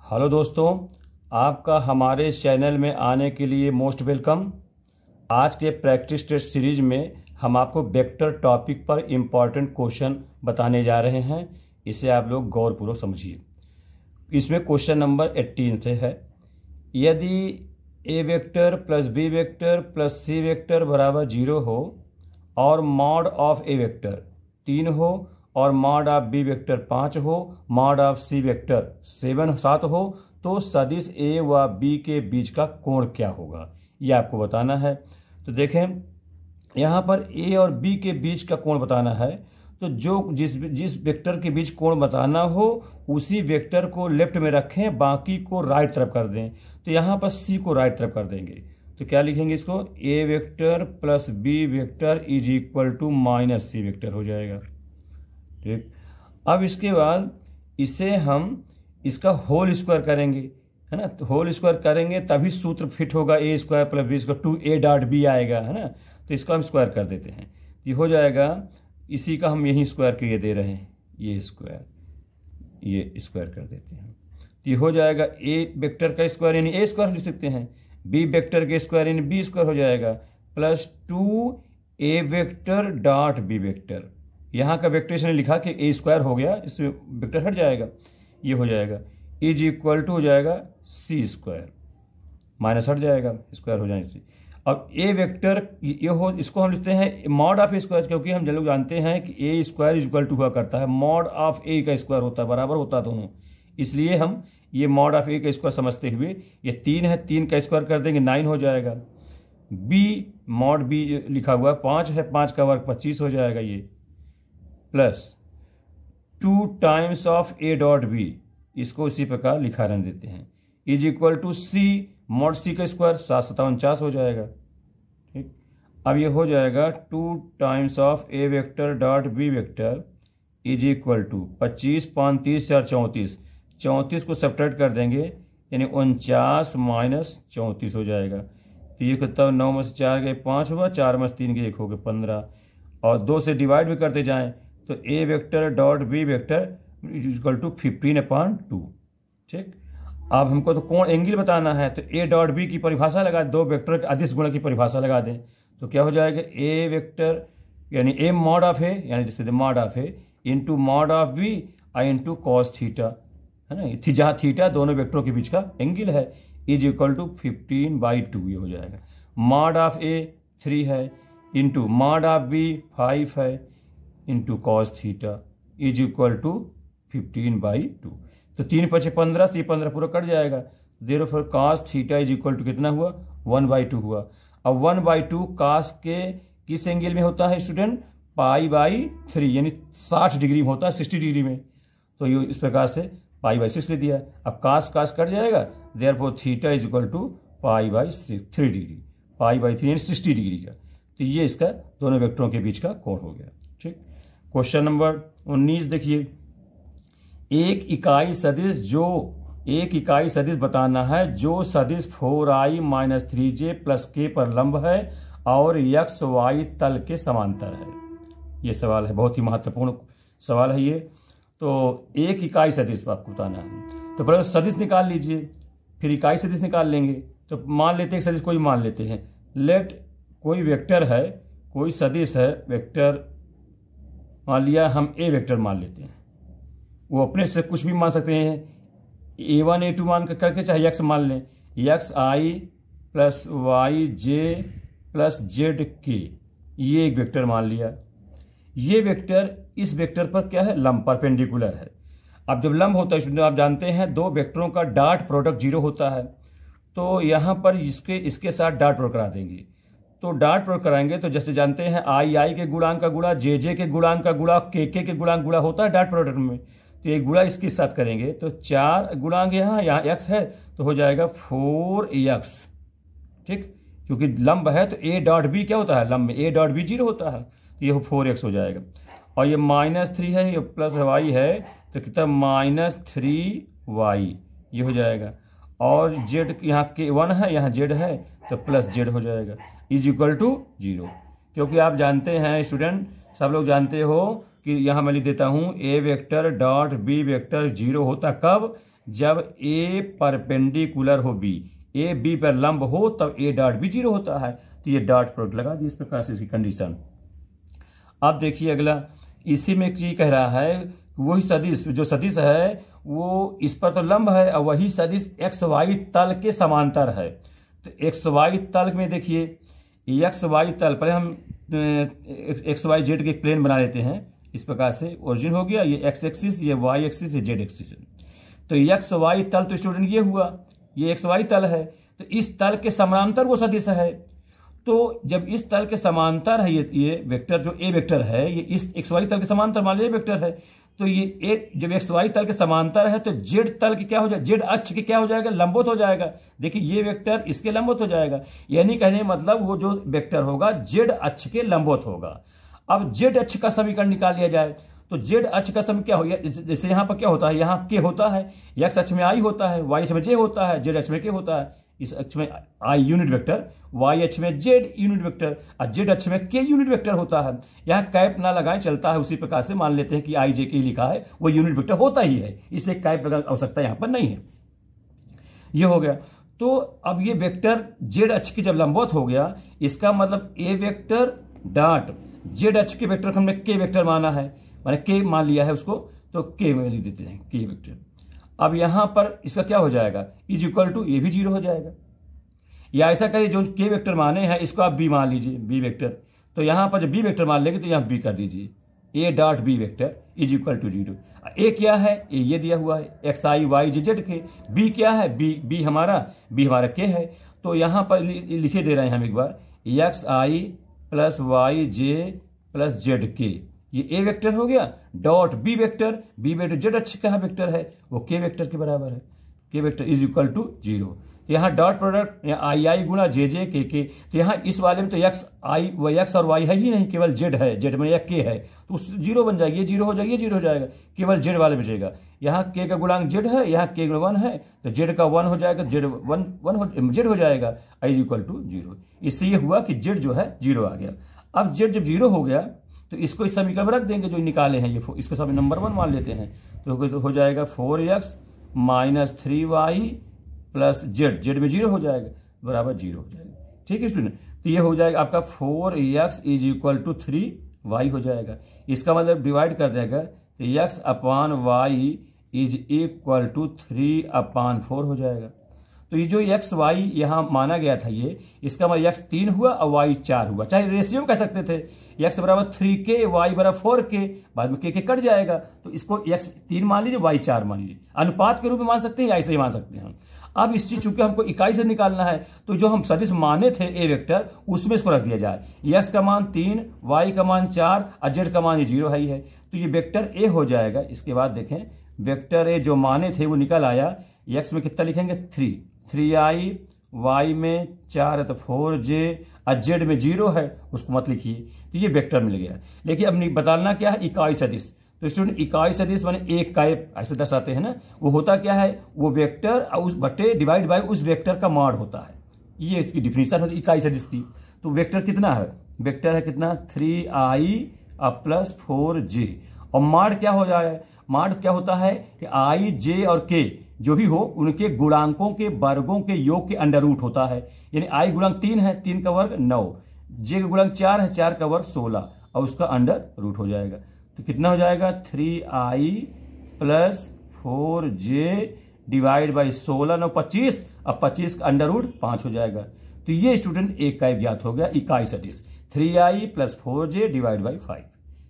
Hello दोस्तों, आपका हमारे चैनल में आने के लिए मोस्ट वेलकम। आज के प्रैक्टिस टेस्ट सीरीज में हम आपको वेक्टर टॉपिक पर इम्पॉर्टेंट क्वेश्चन बताने जा रहे हैं। इसे आप लोग गौरपूर्वक समझिए। इसमें क्वेश्चन नंबर 18 से है, यदि A vector plus B vector plus C vector बराबर 0 हो और मॉड ऑफ ए वेक्टर 3 हो और मॉड ऑफ बी वेक्टर 5 हो, मॉड ऑफ सी वेक्टर 7 हो, तो सदिश ए व बी के बीच का कोण क्या होगा, ये आपको बताना है। तो देखें, यहाँ पर ए और बी के बीच का कोण बताना है। तो जिस वेक्टर के बीच कोण बताना हो उसी वेक्टर को लेफ्ट में रखें, बाकी को राइट तरफ कर दें। तो यहाँ पर सी को राइट तरफ कर देंगे। तो क्या लिखेंगे इसको, A vector plus B vector is equal to minus C vector हो जाएगा। ठीक, अब इसके बाद इसे हम इसका होल स्क्वायर करेंगे, है ना। तो होल स्क्वायर करेंगे तभी सूत्र फिट होगा, A square plus B square 2a dot B आएगा, है ना। तो इसको हम स्क्वायर कर देते हैं, ये हो जाएगा। इसी का हम यही स्क्वायर के ये दे रहे हैं, ये स्क्वायर कर देते हैं। तो ये हो जाएगा ए वेक्टर का स्क्वायर यानी ए स्क्वायर लिख सकते हैं, बी वेक्टर के स्क्वायर यानी बी स्क्वायर हो जाएगा, plus 2a vector dot B vector. यहाँ का वेक्टर इसने लिखा कि ए स्क्वायर हो गया, इसमें वेक्टर हट जाएगा, ये हो जाएगा इज इक्वल टू हो जाएगा सी स्क्वायर, माइनस हट जाएगा, स्क्वायर हो जाए इसी। अब ए वेक्टर ये हो, इसको हम लिखते हैं मॉड ऑफ ए स्क्वायर, क्योंकि हम लोग जानते हैं कि ए स्क्वायर इज इक्वल टू हुआ करता है मॉड ऑफ ए का स्क्वायर होता है, बराबर होता है दोनों। इसलिए हम ये मॉड ऑफ ए का स्क्वायर समझते हुए ये 3 है, 3 का स्क्वायर कर देंगे 9 हो जाएगा। बी मॉड बी लिखा हुआ 5 है, 5 का वर्ग 25 हो जाएगा ये, plus 2 times of A dot B, इसको इसी प्रकार लिखा रहने देते हैं, is equal to C mod C का स्क्वायर 7 7 49 हो जाएगा। ठीक, अब ये हो जाएगा 2 times of A vector dot B vector is equal to 25 35 4 34, 34 को सब्ट्रैक्ट कर देंगे यानी 49 माइनस 34 हो जाएगा। तो ये कितना, 9 में से 4 गए 5 हुआ, 4 में से 3 गए 1 हो गए 15, और 2 से डिवाइड भी करते जाएं तो A vector dot B vector equal to 15/2। ठीक, अब हमको तो कोण एंगल बताना है, तो ए डॉट बी की परिभाषा लगा, दो वेक्टर के अदिश गुणा की परिभाषा लगा दें। तो क्या हो जाएगा, ए वेक्टर यानी ए मॉड ऑफ ए यानी जैसे mod of A into mod of B I into cos theta, है ना। जहाँ थीटा दोनों वेक्टरों के बीच का एंगल है, इज इक्वल टू 15/2 ये हो जाएगा। मॉड ऑफ ए 3 है इंटू मॉड ऑफ बी 5 है into cos theta is equal to 15/2। तो 3 × 15 से 15 पूरा कट जाएगा, therefore cos theta is equal to कितना हुआ, 1/2 हुआ। अब 1/2 कॉस के किस एंगल में होता है स्टूडेंट, π/3 यानी 60 डिग्री में होता है, 60 डिग्री में। तो ये इस प्रकार से π/6 ले दिया। अब कॉस कट जाएगा, therefore theta is equal to π/3 degree, π/3 यानी 60 डिग्री का। तो ये इसका दोनों वेक्टरों के बीच का कोण हो गया। ठीक, क्वेश्चन नंबर 19 देखिए, एक इकाई सदिश बताना है जो सदिश 4i - 3j + k पर लंब है और x y तल के समांतर है। ये सवाल है, बहुत ही महत्वपूर्ण सवाल है ये। तो एक इकाई सदिश आपको बताना है, तो पहले सदिश निकाल लीजिए, फिर इकाई सदिश निकाल लेंगे। तो मान लेते हैं सदिश कोई मान लेते हैं, लेट कोई वेक्टर है, कोई सदिश है, वेक्टर मान लिया हम ए वेक्टर मान लेते हैं, वो अपने से कुछ भी मान सकते हैं, a1 a2 मान करके चाहे x मान लें, xi + yj + zk, ये एक वेक्टर मान लिया। ये वेक्टर इस वेक्टर पर क्या है, लंब परपेंडिकुलर है। अब जब लंब होता है, आप जानते हैं दो वेक्टरों का डॉट प्रोडक्ट 0 होता है, तो यहाँ पर इसके साथ डॉट प्रोडक्ट करा देंगे। तो डॉट प्रोडक्ट कराएंगे तो जैसे जानते हैं आई के गुणांक का गुणा, जे के गुणांक का गुणा, के गुणांक गुणा होता है डॉट प्रोडक्ट में। तो ये गुणा इसके साथ करेंगे तो 4 गुणांक यहाँ x है तो हो जाएगा 4x। ठीक, क्योंकि लंब है तो a डॉट बी क्या होता है, लंब में a डॉट बी 0 होता है, तो ये 4x हो जाएगा। और ये -3 है, ये प्लस y है, तो कितना -3y ये हो जाएगा। और z यहाँ के 1 है, यहाँ z है, तो +z हो जाएगा इज इक्वल टू 0। क्योंकि आप जानते हैं स्टूडेंट, सब लोग जानते हो कि यहाँ मैं लिख देता हूँ ए वेक्टर डॉट बी वेक्टर 0 होता कब, जब ए परपेंडिकुलर हो बी, ए बी पर लंब हो तब ए डॉट भी जीरो होता है। तो ये डॉट प्रोडक्ट लगा दी इस प्रकार से इसकी कंडीशन। अब देखिए अगला, इसी में ये कह रहा है वही सदिश, जो सदिश है वो इस पर तो लंब है और वही सदिश एक्स वाई तल के समांतर है। तो एक्स वाई तल में देखिए, एक्स वाई तल पर हम एक्स वाई जेड के प्लेन बना लेते हैं इस प्रकार से। ओरिजिन हो गया, ये एक्स एक्सिस, ये वाई एक्सिस, ये जेड एक्सिस। तो एक्स वाई तल तो स्टूडेंट ये हुआ, ये एक्स वाई तल है। तो इस तल के समांतर वो सदिश है। तो जब इस तल के समांतर है ये वेक्टर, जो ए वेक्टर है ये इस एक्स वाई तल के समांतर मान लीजिए वेक्टर है। तो ये जब एक्स वाई तल के समांतर है तो जेड तल के क्या हो जाएगा, जेड अक्ष के क्या हो जाएगा, लंबवत हो जाएगा। देखिए ये वेक्टर इसके लंबवत हो जाएगा, यानी कहने मतलब वो जो वेक्टर होगा जेड अक्ष के लंबवत होगा। अब जेड अक्ष का समीकरण निकाल लिया जाए तो जेड अक्ष का समीकरण क्या हो गया, जैसे यहां पर क्या होता है, यहाँ के होता है, एक्स अक्ष में आई होता है, वाई अक्ष में जे होता है, जेड अक्ष में के होता है। इस अक्ष में आई यूनिट वेक्टर, वाई अक्ष में जेड यूनिट वेक्टर और जेड अक्ष में के यूनिट वेक्टर होता है। यहाँ कैप ना लगाएं चलता है, उसी प्रकार से मान लेते हैं कि आई जे के लिखा है वो यूनिट वेक्टर होता ही है, इसलिए कैप लगाने की आवश्यकता यहाँ पर नहीं है। ये हो गया। तो अब ये वेक्टर जेड अक्ष की जब लंबवत हो गया, इसका मतलब ए वेक्टर डॉट जेड अक्ष के वेक्टर को हमने के वेक्टर माना है, मैंने के मान लिया है उसको, तो के में लिख देते हैं के वेक्टर। अब यहां पर इसका क्या हो जाएगा, इज इक्वल टू, ये भी जीरो हो जाएगा। या ऐसा करिए जो के वेक्टर माने हैं इसको आप बी मान लीजिए, बी वेक्टर। तो यहां पर जब बी वेक्टर मान लेंगे तो यहां बी कर दीजिए, A dot B vector is equal to zero. A क्या है, ए ये दिया हुआ है X I Y J Z के। बी क्या है, बी हमारा के है। तो यहां पर लिखे दे रहे हैं हम एक बार, x I plus Y J plus Z K, ये ए वेक्टर हो गया, डॉट बी वेक्टर जेड अक्ष का वेक्टर है वो के वेक्टर के बराबर है, के vector is equal to zero. यहाँ डॉट प्रोडक्ट आई आई गुना जे जे के, तो यहाँ इस वाले में तो एक्स आई व एक्स और वाई है ही नहीं, केवल जेड है, जेड में एक के है तो जीरो बन जाएगी, ये जीरो हो जाएगी, ये जीरो हो जाएगा, केवल जेड वाले बचेगा। यहाँ के का गुणांक जेड है, यहाँ के वन है तो जेड का वन हो जाएगा, जेड हो जाएगा, I is equal to zero. इससे ये हुआ कि जेड जो है जीरो आ गया। अब जेड जब जीरो हो गया तो इसको इस समीकरण में रख देंगे जो निकाले हैं, ये इसको सब नंबर 1 मान लेते हैं। तो हो जाएगा 4x minus 3y plus Z, Z में जीरो हो जाएगा, बराबर जीरो हो जाएगा। ठीक है स्टूडेंट, तो ये हो जाएगा आपका 4x is equal to 3y हो जाएगा। इसका मतलब डिवाइड कर देगा तो x upon Y is equal to 3/4 हो जाएगा। तो ये जो एक्स वाई यहाँ माना गया था ये, इसका मतलब एक्स 3 हुआ और वाई 4 हुआ, चाहे रेशियो कह सकते थे, एक्स बराबर 3k वाई बराबर 4k, बाद में के कट जाएगा तो इसको एक्स 3 मान लीजिए वाई 4 मान लीजिए, अनुपात के रूप में मान सकते हैं या ऐसे ही मान सकते हैं। अब इस चीज चूंकि हमको इकाई से निकालना है तो जो हम सदिश माने थे ए वेक्टर उसमें इसको रख दिया जाए, एक्स का मान 3, वाई का मान 4 और जेड का मान 0 है ही है, तो ये वेक्टर ए हो जाएगा। इसके बाद देखें वेक्टर ए जो माने थे वो निकल आया, एक्स में कितना लिखेंगे 3i, वाई में 4 है तो 4j और जेड में 0 है उसको मत लिखिए, तो ये वेक्टर मिल गया। लेकिन अब बताना क्या है, इकाई सदिश। तो स्टूडेंट इकाई सदिश माने एक का ऐसे दर्शाते हैं ना, वो होता क्या है, वो वेक्टर और उस बटे डिवाइड बाय उस वेक्टर का मॉड होता है, ये इसकी डिफिनीशन होती है इकाई सदिश की। तो वेक्टर कितना है, वेक्टर है कितना 3i और प्लस 4j, और मॉड क्या हो जाए, मॉड क्या होता है कि i j और k जो भी हो उनके गुणांकों के वर्गों के योग के अंडर रूट होता है। यानी i गुणांक 3 है, 3 का वर्ग 9, j का गुणांक 4 है, 4 का वर्ग 16 और उसका अंडर रूट हो जाएगा। तो कितना हो जाएगा 3i plus 4j divide by 16 9 25 और 25 का अंडर रूट 5 हो जाएगा। तो ये स्टूडेंट एक का ज्ञात हो गया इकाई सदिश 3i plus 4j divide by 5।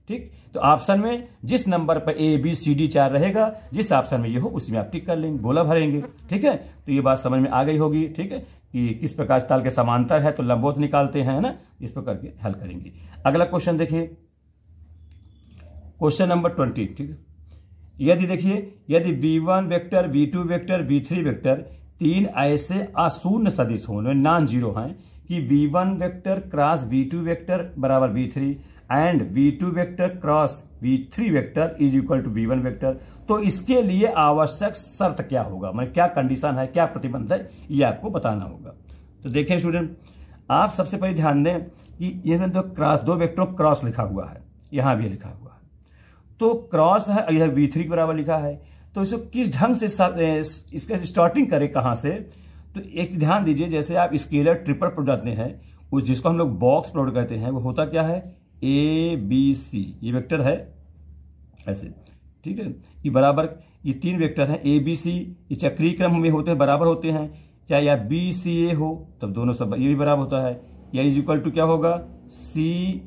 ठीक, तो ऑप्शन में जिस नंबर पर ए बी सी डी 4 रहेगा, जिस ऑप्शन में ये हो उसी में आप टिक कर लेंगे, गोला भरेंगे। ठीक है, तो ये बात समझ में आ गई होगी। ठीक है, कि किस प्रकार ताल के समांतर है तो लंबवत निकालते हैं ना, इस प्रकार के हल करेंगे। अगला क्वेश्चन देखिए, क्वेश्चन नंबर 20। ठीक है, यदि देखिए यदि v1 vector v2 vector v3 vector 3 ऐसे अशून्य सदिश हो, नॉन जीरो हैं कि v1 vector cross v2 vector बराबर v3 and v2 vector cross v3 vector is equal to v1 vector, तो इसके लिए आवश्यक शर्त क्या होगा, मतलब क्या कंडीशन है, क्या प्रतिबंध है, ये आपको बताना होगा। तो देखें स्टूडेंट, आप सबसे पहले ध्यान दें कि ये तो क्रॉस, दो वेक्टरों क्रॉस लिखा हुआ है, यहां भी लिखा हुआ है, तो क्रॉस है, इधर v3 के बराबर लिखा है, तो इसको किस ढंग से इसका स्टार्टिंग करें कहाँ से। तो एक ध्यान दीजिए, जैसे आप स्केलर ट्रिपल प्रोडक्ट करते हैं, उस जिसको हम लोग बॉक्स प्रोडक्ट करते हैं, वो होता क्या है, ए बी सी, ये वेक्टर है ऐसे, ठीक है। ये बराबर, ये 3 वेक्टर हैं ए बी सी, ये चक्रीय क्रम में होते हैं, बराबर होते हैं, चाहे या बी सी ए हो तब दोनों सब ये भी बराबर होता है, या इज इक्वल टू क्या होगा, सी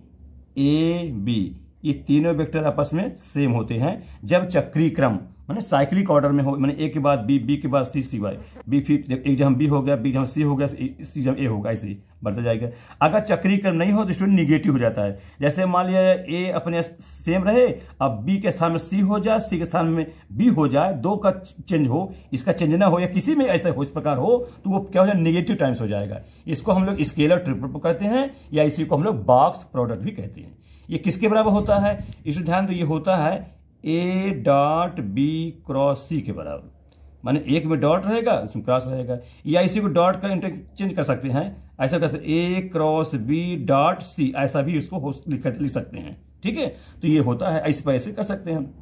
ए बी, ये तीनों वेक्टर आपस में सेम होते हैं जब चक्रीय क्रम माने साइक्लिक ऑर्डर में हो, माने ए के बाद बी, बी के बाद सी, सी वाई, बी फिर एक जहाँ बी हो गया, बी जहाँ सी हो गया, सी जहाँ ए होगा, ऐसे बढ़ता जाएगा। अगर चक्रीय क्रम नहीं हो तो स्टूडेंट निगेटिव हो जाता है। जैसे मान लिया ए अपने सेम रहे, अब बी के स्थान में सी हो जाए, सी के स्थान में बी हो जाए, 2 का चेंज हो, इसका चेंज ना हो, या किसी में ऐसा हो, इस प्रकार हो, तो वो क्या हो जाए, निगेटिव टाइम्स हो जाएगा। इसको हम लोग स्केलर ट्रिपल कहते हैं, या इसी को हम लोग बॉक्स प्रोडक्ट भी कहते हैं। ये किसके बराबर होता है, इसको ध्यान दो, ये होता है ए डॉट बी क्रॉस सी के बराबर, माने एक में डॉट रहेगा, इसमें क्रॉस रहेगा, या इसी को डॉट का इंटरचेंज कर सकते हैं, ऐसा कर सकते ए क्रॉस बी डॉट सी, ऐसा भी इसको लिख सकते हैं, ठीक है। तो ये होता है, इस पर ऐसे कर सकते हैं।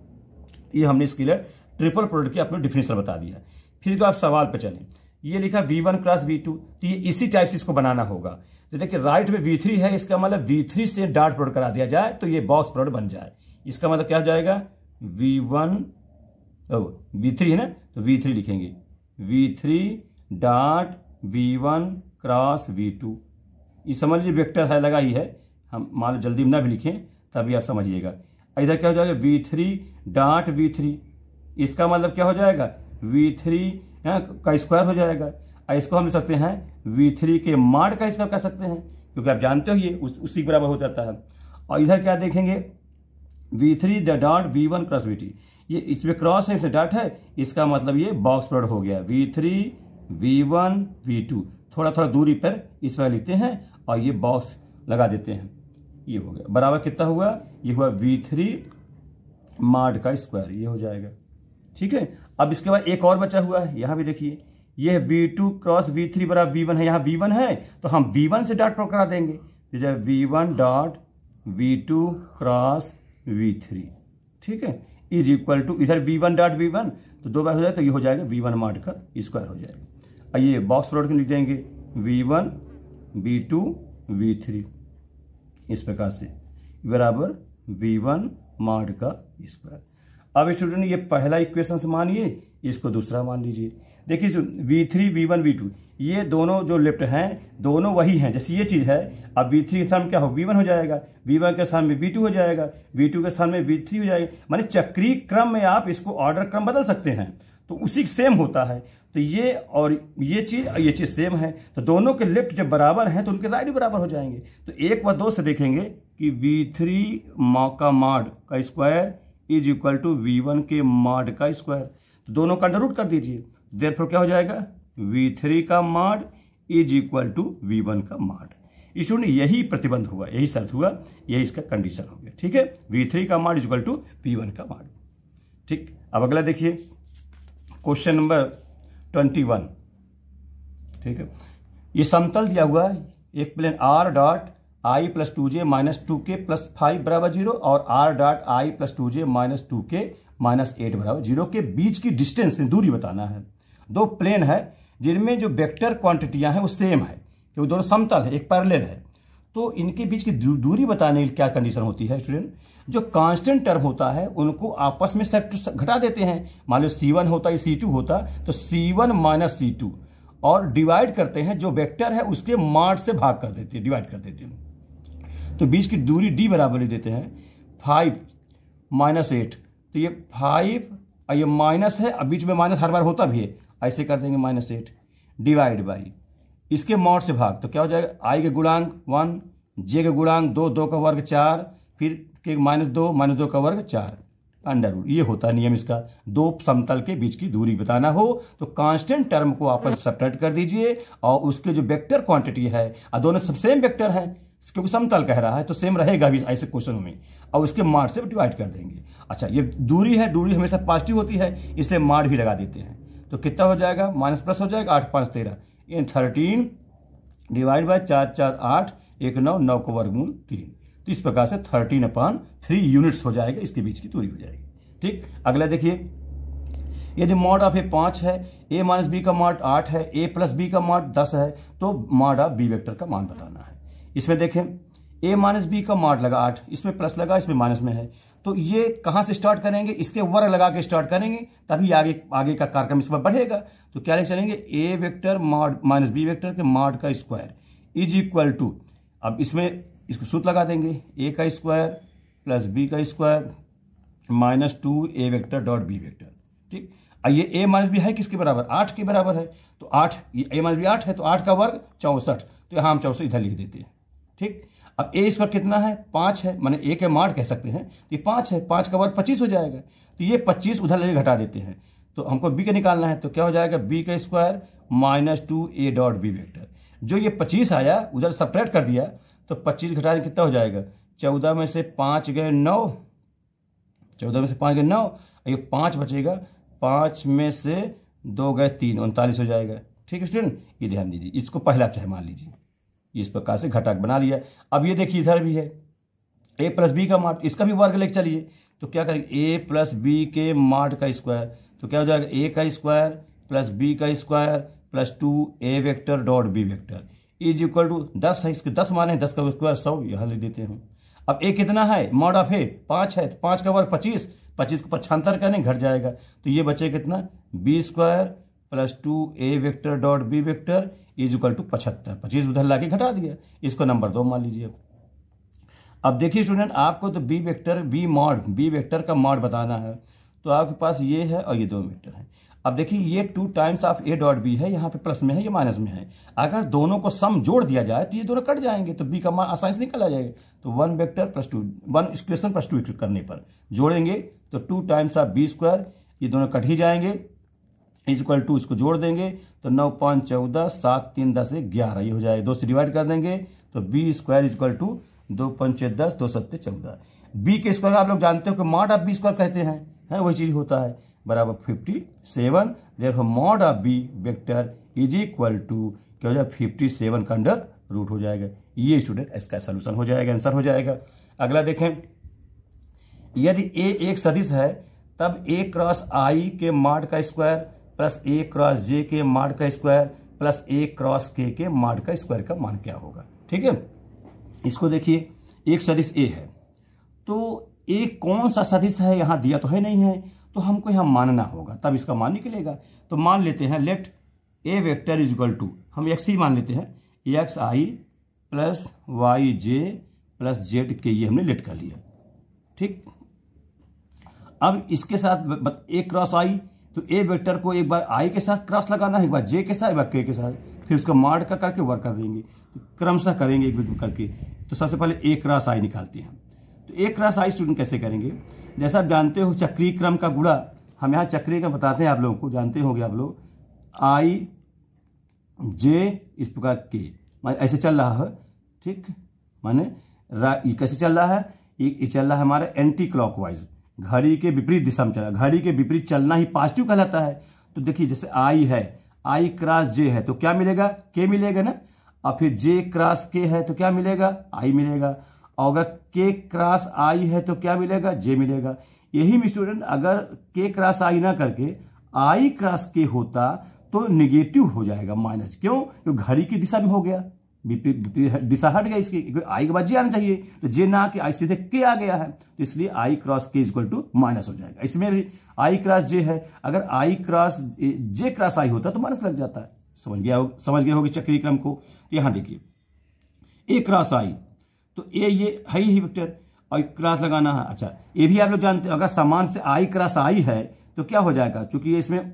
ये हमने स्केलर ट्रिपल प्रोडक्ट की अपने डिफिनेशन बता दिया। फिर तो आप सवाल पे चलें, ये लिखा V1 क्रॉस V2, तो ये इसी टाइप से इसको बनाना होगा। तो देखिए राइट में V3 है, इसका मतलब V3 से डॉट प्रोडक्ट करा दिया जाए तो ये बॉक्स प्रोडक्ट बन जाए। इसका मतलब क्या हो जाएगा, V1 V3 है ना, तो V3 लिखेंगे, V3 dot V1 cross V2। ये समझ लीजिए वेक्टर है, लगा ही है, हम मान लो जल्दी में ना भी लिखें तभी आप समझिएगा। इधर क्या हो जाएगा, V3 डॉट V3, इसका मतलब क्या हो जाएगा, V3 का स्क्वायर हो जाएगा। इसको हम लिख सकते हैं V3 के मॉड का स्क्वायर कर सकते हैं, क्योंकि आप जानते हो ये उसी के बराबर हो जाता है। और इधर क्या देखेंगे, V3 dot V1 cross V2, ये इसमें क्रॉस है, इसमें डॉट है, इसका मतलब ये बॉक्स प्रोडक्ट हो गया, V3 V1 V2, थोड़ा थोड़ा दूरी पर इस पर लिखते हैं और ये बॉक्स लगा देते हैं, ये हो गया बराबर कितना हुआ, ये हुआ V3 मॉड का स्क्वायर, ये हो जाएगा, ठीक है। अब इसके बाद एक और बचा हुआ है, यहां भी देखिए, ये V2 क्रॉस V3 बराबर V1 है, यहाँ V1 है तो हम V1 से डॉट प्रोडक्ट करा देंगे, तो V1 dot V2 cross V3, ठीक है, इज इक्वल टू इधर V1 डॉट V1, तो 2 बार हो जाए तो ये हो जाएगा V1 मॉड का स्क्वायर हो जाएगा। और ये बॉक्स प्रोडक्ट लिख देंगे V1 V2 V3, इस प्रकार से बराबर V1 मॉड का स्क्वायर। अब स्टूडेंट ये पहला इक्वेशन से मानिए, इसको दूसरा मान लीजिए। देखिए V3 V1 V2 ये दोनों जो लेफ्ट हैं दोनों वही हैं, जैसे ये चीज है, अब V3 के स्थान में क्या हो, V1 हो जाएगा, V1 के स्थान में V2 हो जाएगा, V2 के स्थान में V3 हो जाएगा, माने चक्रीय क्रम में आप इसको ऑर्डर क्रम बदल सकते हैं, तो उसी सेम होता है। तो ये और ये चीज सेम है, तो दोनों के लेफ्ट जब बराबर हैं तो उनके राइट भी बराबर हो जाएंगे। तो 1 व 2 से देखेंगे कि V3 का मॉड का square is equal to V1 के मॉड का स्क्वायर, तो दोनों का अंडर रूट कर दीजिए, देयरफॉर क्या हो जाएगा, V3 का mod is equal to V1 का मॉड। स्टूडेंट यही प्रतिबंध हुआ, यही शर्त हुआ, यही इसका कंडीशन हो गया, ठीक है, V3 का mod is equal to V1 का मॉड, ठीक। अब अगला देखिए क्वेश्चन नंबर 21, ठीक है। ये समतल दिया हुआ है, एक plane R dot I plus 2J minus 2K plus 5 बराबर 0 और R dot I plus 2J minus 2K minus 8 बराबर 0 के बीच की डिस्टेंस दूरी बताना है। 2 प्लेन है जिनमें जो वेक्टर क्वांटिटियां हैं वो सेम है, क्योंकि दोनों समतल है, एक पैरेलल है, तो इनके बीच की दूरी बताने की क्या कंडीशन होती है स्टूडेंट, जो कांस्टेंट टर्म होता है उनको आपस में घटा देते हैं। मान लो C1 होता है, C2 होता, तो C1 माइनस C2 और डिवाइड करते हैं, जो वेक्टर है उसके मॉड से भाग कर देते हैं, डिवाइड कर देते हैं, तो बीच की दूरी d बराबर ले देते हैं 5 माइनस 8, तो ये 5 और ये माइनस है, अब बीच में माइनस हर बार होता भी है, ऐसे कर देंगे -8 डिवाइड बाई इसके मॉड से भाग, तो क्या हो जाएगा, I के गुणांक 1, J के गुणांक 2, 2 का वर्ग 4, फिर के -2 का वर्ग 4 अंडर रूट। ये होता है नियम इसका। 2 समतल के बीच की दूरी बताना हो तो कांस्टेंट टर्म को आपस में सब्ट्रैक्ट कर दीजिए और उसके जो वेक्टर क्वांटिटी है, और दोनों सब सेम वेक्टर हैं क्योंकि समतल कह रहा है तो सेम रहेगा भी ऐसे क्वेश्चनों में, और उसके मार्ड से डिवाइड कर देंगे। अच्छा, ये दूरी है, दूरी हमेशा पॉजिटिव होती है इसलिए मार्ड भी लगा देते हैं, तो कितना हो जाएगा, माइनस प्लस हो जाएगा, 8 5 13 इन 13 डिवाइड बाय 4 4 8 1 9 9 को वर्गमूल 3, तो इस प्रकार से 13/3 यूनिट्स हो जाएगा, इसके बीच की दूरी हो जाएगी। ठीक, अगला देखिए यदि मॉड ऑफ ए 5 है, ए माइनस बी का मॉड 8 है, ए प्लस बी का मॉड 10 है, तो मॉड ऑफ बी वेक्टर का मान बताना है। इसमें देखें ए माइनस बी का मॉड लगा 8, इसमें प्लस लगा, इसमें माइनस में है, तो ये कहाँ से स्टार्ट करेंगे, इसके वर्ग लगा के स्टार्ट करेंगे, तभी आगे का कार्यक्रम इस पर बढ़ेगा। तो क्या लिख चलेंगे, A vector mod minus B vector के मॉड का स्क्वायर इज इक्वल टू, अब इसमें इसको सूत्र लगा देंगे, ए का स्क्वायर प्लस बी का square minus 2 A vector dot B vector. ठीक, अब ये ए माइनस बी है किसके बराबर, 8 के बराबर है, तो 8, ये ए माइनस बी 8 है, तो 8 का वर्ग 64, तो यहाँ हम 64 इधर लिख देते हैं। ठीक, अब ए स्क्वायर कितना है, 5 है, माने ए के मॉड कह सकते हैं, तो ये 5 है, 5 का वर्ग 25 हो जाएगा, तो ये 25 उधर ले घटा देते हैं, तो हमको बी का निकालना है, तो क्या हो जाएगा, बी का square minus 2 A dot B vector. जो ये 25 आया उधर सब्ट्रैक्ट कर दिया, तो 25 घटाने कितना हो जाएगा, 14 में से 5 गए 9, 14 में से 5 गए 9, ये 5 बचेगा, 5 में से 2 गए 3, 39 हो जाएगा। ठीक है स्टूडेंट, ये ध्यान दीजिए, इसको पहला चाहे मान लीजिए, इस प्रकार से घटा बना लिया। अब ये देखिए इधर भी है ए प्लस बी का मॉड, इसका भी वर्ग लेके चलिए, तो क्या करेंगे, ए प्लस बी के मॉड का स्क्वायर, तो क्या हो जाएगा, ए का स्क्वायर प्लस बी का square plus 2 A vector dot B vector is equal to 10 है, इसके 10 माने, 10 का स्क्वायर 100, यहाँ लिख देते हैं। अब ए कितना है, मॉड ऑफ ए 5 है, तो 5 का वर्ग 25, 25 को 75 करें घट जाएगा, तो ये बचे कितना, B square plus 2 A vector dot B vector is equal to 75, 25 उधर लाके घटा दिया, इसको नंबर 2 मान लीजिए। अब देखिए स्टूडेंट, आपको तो बी वेक्टर बी वेक्टर का मॉड बताना है, तो आपके पास ये है और ये 2 वेक्टर है। अब देखिए ये 2 times of A dot B है, यहाँ पे प्लस में है, ये माइनस में है, अगर दोनों को सम जोड़ दिया जाए तो ये दोनों कट जाएंगे, तो बी का मान आसानी से निकल आ जाएगा। तो 1 वेक्टर प्लस 2, 1 इक्वेशन प्लस 2 करने पर जोड़ेंगे तो 2 टाइम्स ऑफ बी स्क्वायर, ये दोनों कट ही जाएंगे, इज इक्वल टू, इसको जोड़ देंगे तो 9 5 14, 7 3 10 11, ये हो जाएगा, 2 से डिवाइड कर देंगे तो B square is equal to 2 5 10, 2 7 14। B के स्क्वायर आप लोग जानते हो कि मॉड ऑफ बी स्क्वायर कहते हैं, वही चीज होता है, बराबर 57। Therefore mod of B vector is equal to क्या हो जाएगा, 57 का अंडर रूट हो जाएगा। ये स्टूडेंट इसका सोल्यूशन हो जाएगा, आंसर हो जाएगा। अगला देखें, यदि ए एक सदिश है तब ए क्रॉस आई के मॉड का स्क्वायर प्लस ए क्रॉस जे के मॉड का स्क्वायर प्लस ए क्रॉस के मॉड का स्क्वायर का मान क्या होगा। ठीक है, इसको देखिए, एक सदिश ए है, तो ए कौन सा सदिश है यहां दिया तो है नहीं है, तो हमको यहां मानना होगा तब इसका मान निकलेगा। तो मान लेते हैं, let A vector is equal to, हम एक्स ही मान लेते हैं, X I plus Y J plus Z K, ये हमने लेट कर लिया। ठीक, अब इसके साथ ए क्रॉस आई, तो ए वेक्टर को एक बार आई के साथ क्रॉस लगाना है, एक बार जे के साथ, एक बार के साथ, फिर उसको मॉड का करके वर्क कर देंगे, तो क्रमशः करेंगे एक एक करके। तो सबसे पहले ए क्रॉस आई निकालते हैं, तो ए क्रॉस आई स्टूडेंट कैसे करेंगे, जैसा आप जानते हो चक्रीय क्रम का गुणा, हम यहाँ चक्रीय क्रम बताते हैं आप लोगों को, जानते होंगे आप लोग, आई जे इस प्रकार के ऐसे चल रहा है। ठीक, माने ये कैसे चल रहा है, ये चल रहा है हमारा एंटी क्लॉकवाइज, घड़ी के विपरीत दिशा में चल रहा है, घड़ी के विपरीत चलना ही पॉजिटिव कहलाता है। तो देखिए जैसे आई है, आई क्रॉस जे है तो क्या मिलेगा, के मिलेगा ना, और फिर जे क्रॉस के है तो क्या मिलेगा, आई मिलेगा, और अगर के क्रॉस आई है तो क्या मिलेगा, जे मिलेगा। यही में स्टूडेंट अगर के क्रॉस आई ना करके आई क्रॉस के होता तो निगेटिव हो जाएगा, माइनस, क्यों, क्योंकि घड़ी की दिशा में हो गया, दिशा हट गया इसकी, आई के बाद जे आना चाहिए, तो जे ना आके आई सीधे के आ गया है, तो इसलिए आई क्रॉस के इक्वल टू माइनस हो जाएगा। इसमें भी आई क्रॉस जे है, अगर आई क्रॉस जे क्रॉस आई होता तो माइनस लग जाता है। समझ गए होगी चक्रीय क्रम को। यहां देखिए ए क्रॉस आई, तो ये है ही वेक्टर और क्रॉस लगाना है। अच्छा, ये भी आप लोग जानते हैं, अगर समान से आई क्रॉस आई है तो क्या हो जाएगा, क्योंकि इसमें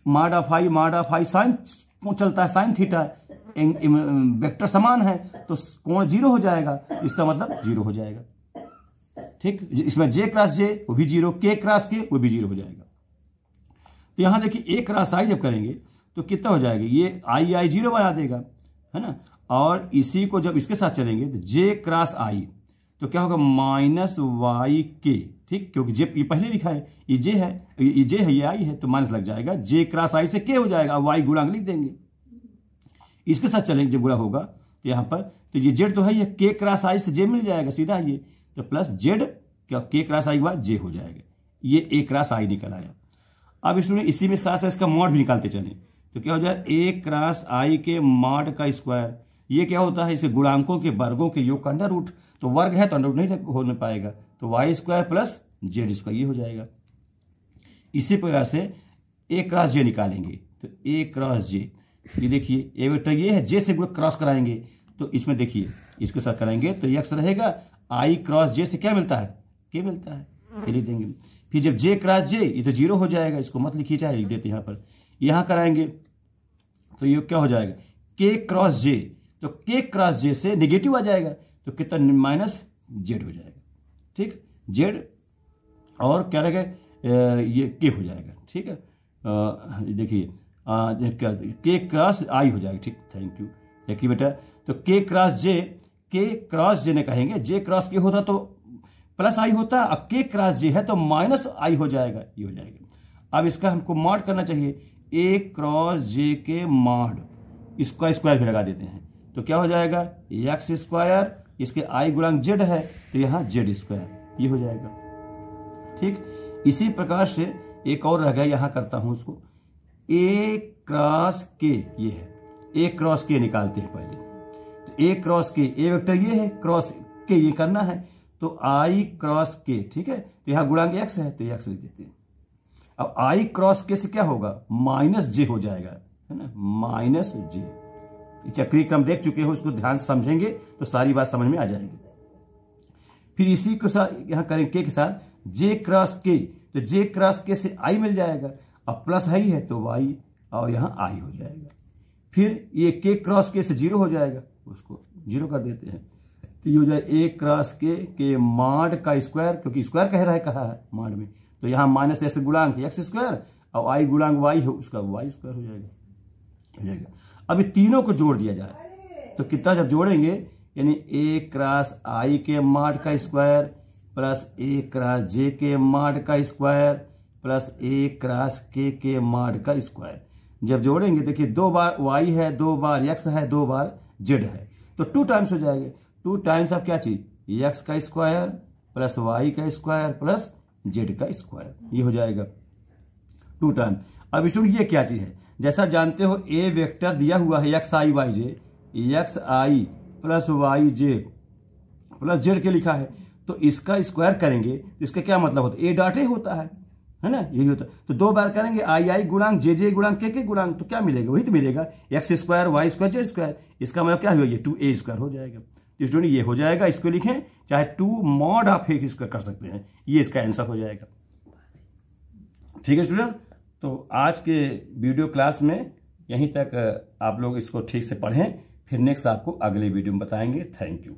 मॉड ऑफ आई साइन चलता है, साइन थीटा, वेक्टर समान है तो कोण 0 हो जाएगा, इसका मतलब 0 हो जाएगा। ठीक, इसमें जे क्रॉस जे वो भी 0, के क्रॉस के वो भी 0 हो जाएगा। तो यहां देखिए ए क्रॉस आई जब करेंगे तो कितना हो जाएगा, ये आई 0 बना देगा, है ना, और इसी को जब इसके साथ चलेंगे तो जे क्रॉस आई तो क्या होगा, माइनस वाई के। ठीक, क्योंकि जे ये पहले लिखा है, ये जे है, ये आई है, तो माइनस लग जाएगा, जे क्रॉस आई से के हो जाएगा, वाई गुणांक लिख देंगे। इसके साथ चलेंगे जब गुणा होगा तो यहां पर, तो ये जेड तो है, ये के क्रॉस आई से जे मिल जाएगा सीधा, ये तो प्लस जेड क्या के क्रॉस आई के बाद जे हो जाएगा, ये ए क्रॉस आई निकल आया। अब स्टूडेंट इसी में साथ साथ इसका मॉड भी निकालते चलें, तो क्या हो जाए ए क्रॉस आई के मॉड का स्क्वायर। ये क्या होता है, इसे गुणांकों के वर्गों के योग का अंडर रूट, तो वर्ग है तो अंडर रूट नहीं होने पाएगा, तो Y square plus Z square ये हो जाएगा। इसी प्रकार से ए क्रॉस जे निकालेंगे, तो ए क्रॉस जे, ये देखिए ए वेक्टर ये है, जे से क्रॉस कराएंगे तो इसमें देखिए इसके साथ कराएंगे तो एक्स रहेगा, आई क्रॉस जे से क्या मिलता है, के मिलता है, ये लिख देंगे। फिर जब जे क्रॉस जे, ये तो जीरो हो जाएगा, इसको मत लिखिए चाहे लिख देते यहाँ पर, यहाँ कराएंगे तो ये क्या हो जाएगा, के क्रॉस जे, तो के क्रॉस जे से नेगेटिव आ जाएगा तो कितना माइनस जेड हो जाएगा, ठीक, जेड और क्या रहेगा ये के हो जाएगा, ठीक है। देखिए के क्रॉस आई हो जाएगा, ठीक, थैंक यू। देखिए बेटा, तो के क्रॉस जे ने कहेंगे, जे क्रॉस के होता तो प्लस आई होता, अब के क्रॉस जे है तो माइनस आई हो जाएगा, ये हो जाएगा। अब इसका हमको मॉड करना चाहिए, ए क्रॉस जे के मॉड, इसका स्क्वायर भी लगा देते हैं तो क्या हो जाएगा, एक्स स्क्वायर, इसके आई गुणांक जेड है तो यहाँ जेड स्क्वायर, ये हो जाएगा, ठीक। इसी प्रकार से एक और रह गया, यहां करता हूं उसको, ए क्रॉस के, ये है ए क्रॉस के निकालते हैं पहले, तो ए क्रॉस के, ए वेक्टर ये है, क्रॉस के ये करना है तो आई क्रॉस के, ठीक है, तो यहां गुणांक एक्स है तो एक्स लिख देते हैं। अब आई क्रॉस के से क्या होगा, माइनस जे हो जाएगा, है ना, माइनस जे। चक्रीय क्रम देख चुके हो, उसको ध्यान से समझेंगे तो सारी बात समझ में आ जाएगी। फिर इसी के साथ यहां करें के साथ जे क्रॉस के, तो जे क्रॉस के से आई मिल जाएगा, अब प्लस है ही है तो वाई और यहां आई हो जाएगा। फिर ये के क्रॉस के से जीरो हो जाएगा, उसको जीरो कर देते हैं तो ये हो जाए ए क्रॉस के मॉड का स्क्वायर, क्योंकि स्क्वायर कह रहा है, कहा है मॉड में, तो यहां माइनस एक्स गुणांक एक्स स्क्वायर और आई गुणांक वाई हो, उसका वाई स्क्वायर हो जाएगा। अब ये तीनों को जोड़ दिया जाए तो कितना, जब जोड़ेंगे यानी ए क्रॉस आई के मॉड का स्क्वायर प्लस ए क्रॉस जे के मॉड का स्क्वायर प्लस ए क्रॉस के मॉड का स्क्वायर, जब जोड़ेंगे देखिए 2 बार y है, 2 बार x है, 2 बार z है, तो 2 टाइम्स हो जाएगा। 2 टाइम्स अब क्या चीज, x का स्क्वायर प्लस y का स्क्वायर प्लस z का स्क्वायर, ये हो जाएगा 2 टाइम। अब स्टूडेंट ये क्या चीज है, जैसा जानते हो ए वेक्टर दिया हुआ है X I Y J, x I plus Y J plus Z के लिखा है, तो इसका स्क्वायर करेंगे तो इसका क्या मतलब होता है, ए डॉट ए होता है ना, यही होता है। तो 2 बार करेंगे आई आई गुणांक जे गुणांक के गुणांक, तो क्या मिलेगा, वही तो मिलेगा, X square Y square Z square, इसका मतलब क्या हुआ, ये 2a स्क्वायर हो जाएगा। तो स्टूडेंट ये हो जाएगा, इसको लिखें चाहे 2 मॉड ऑफ ए स्क्वायर कर सकते हैं, ये इसका आंसर हो जाएगा, ठीक है स्टूडेंट। तो आज के वीडियो क्लास में यहीं तक आप लोग इसको ठीक से पढ़ें, फिर नेक्स्ट आपको अगले वीडियो में बताएंगे। Thank you.